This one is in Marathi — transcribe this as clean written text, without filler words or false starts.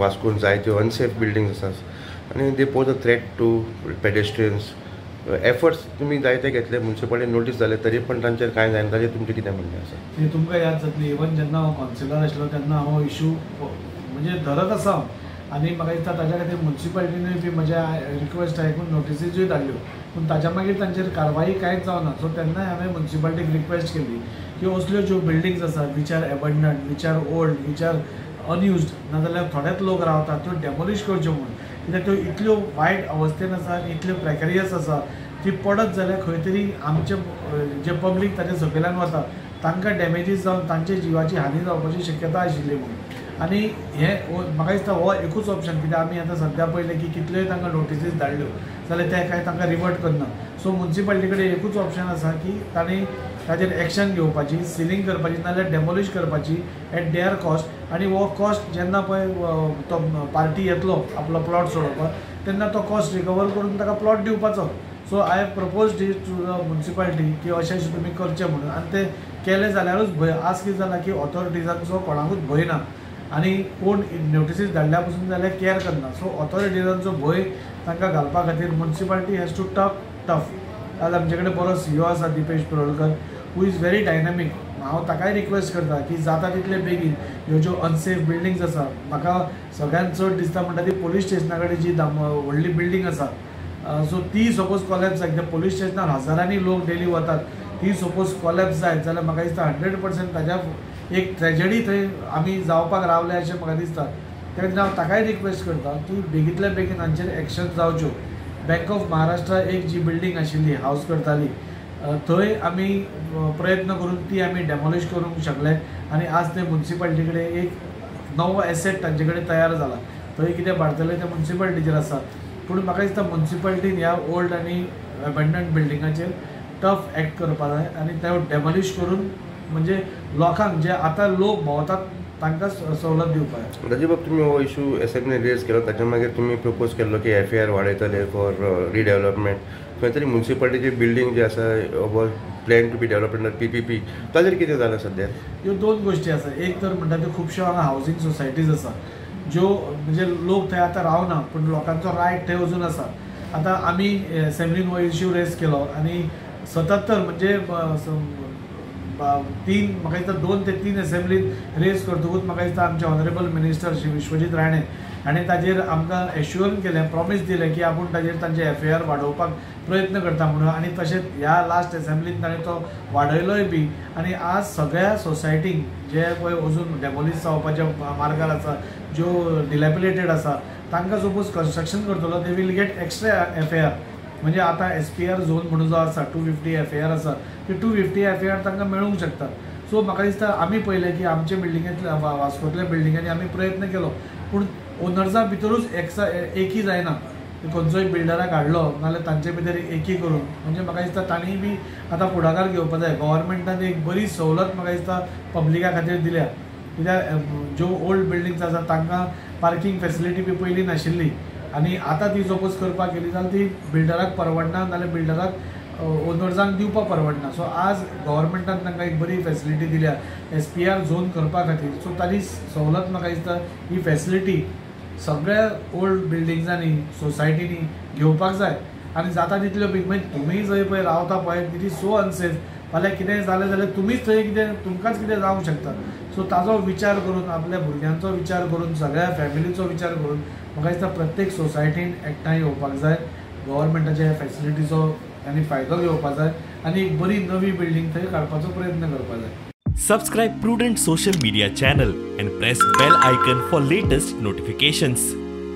वास्कोन जायत्यो अनसेफ बिल्डिंग्स आसात आनी they pose a threat to pedestrians. Efforts तुम्ही जायते घेतले, म्युनिसिपालिटी नोटीस जाले तरी पण तांचेर कांय जायना. ताचेर तुमचें कितें म्हणणें आसा? ती तुमकां याद जातली, इवन जेन्ना हांव कावन्सिलर आशिल्लो तेन्ना हांव इशू म्हणजे धरत आसा आनी म्हाका दिसता ताच्या खातीर म्युनिसिपालिटीनूय बी म्हज्या रिक्वेस्ट आयकून नोटिसीजूय धाडल्यो, पूण ताच्या मागीर तांचेर कारवाई कांयच जावना. सो तेन्नाय हांवें म्युनिसिपालिटीक रिक्वेस्ट केली की असल्यो ज्यो बिल्डिंग्स आसात which are abundant, which are old, which are unused, नाजाल्यार थोडेच लोक रावतात, त्यो डेमोलिश करच्यो म्हणून. कित्याक त्यो इतल्यो वायट अवस्थेन आसा, इतल्यो प्रेकरियस आसा, ती पडत जाल्यार खंय तरी आमचे जे पब्लीक ताचे सकयल्यान वता तांकां डॅमेजीस जावन तांचे जिवाची हानी जावपाची शक्यता आशिल्ली म्हणून. आनी हें म्हाका दिसता हो एकूच ऑप्शन, कित्याक आमी आतां सद्या पळयलें की कितल्योय तांकां नोटिसीस धाडल्यो जाल्यार ते कांय तांकां रिवर्ट करना. सो म्युनिसिपालिटी कडेन एकूच ऑप्शन आसा की तांणी ताचेर एक्शन घेवपाची, सिलींग करपाची नाजाल्यार डेमोलिश करपाची एट देअर कॉस्ट. आनी हो कॉस्ट जेन्ना पळय तो पार्टी येतलो आपलो प्लॉट सोडोवपाक तेन्ना तो कॉस्ट रिकवर करून ताका प्लॉट दिवपाचो. So I have proposed it to the municipality की अशें तुमी करचें म्हणून. आनी ते केलें जाल्यारूच भंय. आज कितें जालां की ऑथॉरिटीजांचो कोणाकूच भंय ना आनी कोण नोटिसीस धाडल्या पासून जाल्यार केअर करना. सो ऑथॉरिटीजांचो भंय तांकां घालपा खातीर म्युनिसिपालिटी हॅज टू टफ. आज आमचे कडेन बरो CEO आसा Dipesh Pirolkar, who is very dynamic. हांव ताकाय रिक्वेस्ट करता की जाता तितले बेगीन ह्यो ज्यो अनसेफ बिल्डिंग्स आसा, म्हाका सगळ्यांत चड दिसता म्हणटा ती पोलीस स्टेशना कडेन जी व्हडली बिल्डींग आसा, सो ती सपोज कॉलेप्स जाय, पोलीस स्टेशनार हजारांनी लोक डेली वतात, ती सपोज कॉलेप्स जायत जाल्यार म्हाका दिसता 100% ताज्या एक ट्रेजेडी थंय आमी जावपाक रावले अशें म्हाका दिसता. त्या खातीर हांव ताकाय रिक्वेस्ट करता की बेगींतल्या बेगीन हांचेर एक्शन जावच्यो. बँक ऑफ महाराष्ट्रा एक जी बिल्डींग आशिल्ली हावस करताली, थंय आमी प्रयत्न करून ती आमी डेमोलिश करूंक शकले आनी आज ते म्युनिसिपालिटी कडेन एक नवो एसेट तांचे कडेन तयार जाला. थंय कितें बाळगतले ते म्युनिसिपालिटीचेर आसा. पूण म्हाका दिसता म्युनिसिपालिटीन ह्या ओल्ड आनी एबंडंट बिल्डिंगाचेर टफ एक्ट करपा जाय आनी ते डेमोलिश करून म्हणजे लोकांक जे आतां लोक भोंवतात तांकां सवलत दिवपाक. राजीव बाब, तुम्ही हो इशू असेंब्लीन रेज केलो, ताच्या मागीर तुम्ही प्रपोज केल्लो की FAR वाडयतले फॉर रिडेवलपमेंट. खंय तरी म्युनिसिपालिटीची बिल्डींग जी आसा plan to be develop under PPP, ताचेर कितें जालां सद्या? ह्यो दोन गोश्टी आसा. एक तर म्हणटा त्यो खुबश्यो हांगा हावजींग सोसायटीज आसा ज्यो म्हणजे लोक थंय आतां रावना पूण लोकांचो रायट थंय अजून आसा. आतां आमी असेंब्लीन हो इश्यू रेज केलो आनी 77 म्हणजे म्हाका दिसता 2 ते 3 असेंब्लीन रेज करतकूच म्हाका दिसता आमचे ऑनरेबल मिनिस्टर श्री विश्वजीत राणे हाणें ताजेर आमकां एश्युअर केलें, प्रॉमीस दिलें की आपूण ताजेर तांचे FAR वाडोवपाक प्रयत्न करता म्हणून. आनी तशेंच ह्या लास्ट असेंब्लीन ताणें तो वाडयलोय बी. आनी आज सगळ्या सोसायटींक जे पळय अजून डेमोलिश जावपाच्या मार्गार आसा, ज्यो डिलॅपिलेटेड आसा, तांकां सपोज कन्स्ट्रक्शन करतलो they will get extra FAR. म्हणजे आतां SPR झोन म्हणून जो आसा 250 FAR आसा, ते 250 FAR तांकां मेळूंक शकता. सो म्हाका दिसता आमी पळयलें की आमचे बिल्डिंगेंतल्या वास्कोंतल्या बिल्डिंगांनी आमी प्रयत्न केलो पूण ओनर्सा भितरूच एकी जायना. खंयचोय बिल्डराक हाडलो नाजाल्यार तांचे भितर एकी करून म्हणजे म्हाका दिसता तांणी बी आतां फुडाकार घेवपा जाय. गव्हर्मेंटान एक बरी सवलत म्हाका दिसता पब्लिका खातीर दिल्या. कित्याक ज्यो ओल्ड बिल्डिंग्स आसा तांकां पार्किंग फेसिलिटी बी पयलीं नाशिल्ली आनी आतां ती सपोज करपाक गेली जाल्यार ती बिल्डराक परवडना नाजाल्यार बिल्डराक ओनर्सांक दिवपाक परवडना. सो आज गव्हर्मेंटान तांकां एक बरी फेसिलिटी दिल्या SPR झोन करपा खातीर. सो ताची सवलत म्हाका दिसता ही फेसिलिटी सगळ्या ओल्ड बिल्डिंग्सांनी सोसायटीनी घेवपाक जाय आनी जाता तितल्यो बेगीन. म्हणजे तुमी जंय पळय रावता पळय इट इज सो अनसेफ, फाल्यां कितेंय जालें जाल्यार तुमीच थंय कितें तुमकांच कितें जावंक शकता. सो ताचो विचार करून आपल्या भुरग्यांचो विचार करून सगळ्या फॅमिलीचो विचार करून म्हाका दिसता प्रत्येक सोसायटीन एकठांय येवपाक जाय. गव्हर्मेंटाच्या ह्या फेसिलिटीचो आनी फायदो घेवपाक जाय आनी एक बरी नवी बिल्डींग थंय काडपाचो प्रयत्न करपाक जाय. Subscribe Prudent social media channel and press bell icon for latest notifications.